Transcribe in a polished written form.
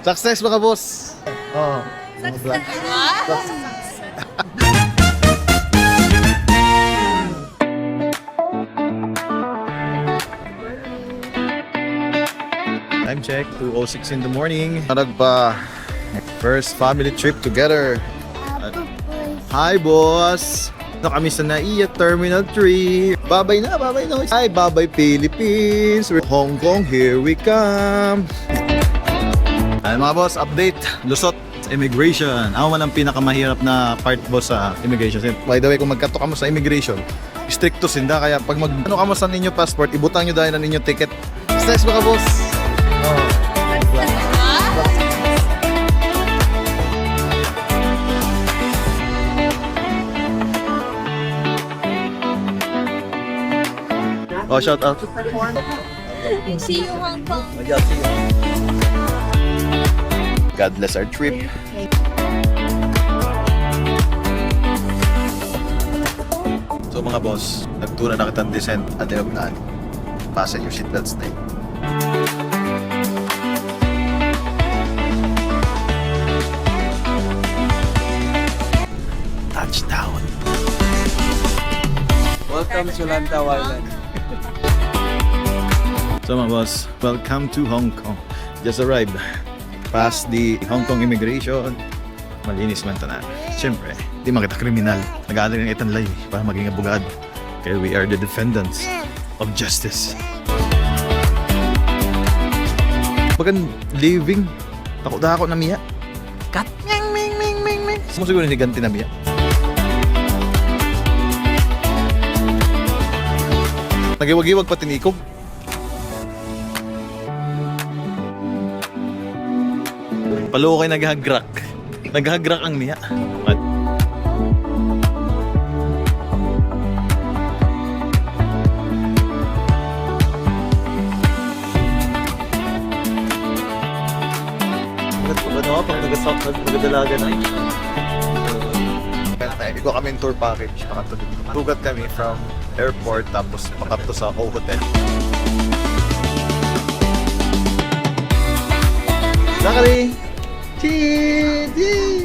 Success mga boss! Oo. Success. Time check, 2:06 in the morning. Nagpa first family trip together. Hi boss! Ito kami sa NAIA Terminal 3. Babay na, babay na. Hi, babay Philippines. We're Hong Kong, here we come. Ay mga boss, update. Lusot, immigration. Ako man ang pinakamahirap na part boss sa immigration. By the way, kung magkato ka mo sa immigration, stricto sinda. Kaya pag ano ka mo sa ninyo passport, ibutang nyo dahil na ninyo ticket. Stress mga boss! Oh. Oh, shout out. See you, Hong Kong. God bless our trip. So mga boss, nagtura na kitang descent at eopnan. Passenger seatbelts na yun. Touchdown. Welcome to Lantau Island. So mga boss, welcome to Hong Kong. Just arrived. Past the Hong Kong immigration. Malinis man tanan. Siyempre, di man kita kriminal. Nag-aaral ng itanlay para maging abogado. Kaya we are the defendants of justice. Bagan living. Takot na ako na miya. Kat! Ming, ming, ming, ming, ming. Saan mo siguro hiniganti na miya? Nagiwag-iwag pa tinikog. Palo kay naghagrak. Naghagrak ang niya. Ano pag nagadalaga na yun. Ikaw kami tour package. Tugat kami from airport tapos pakato sa hotel. Zakari! Cheese!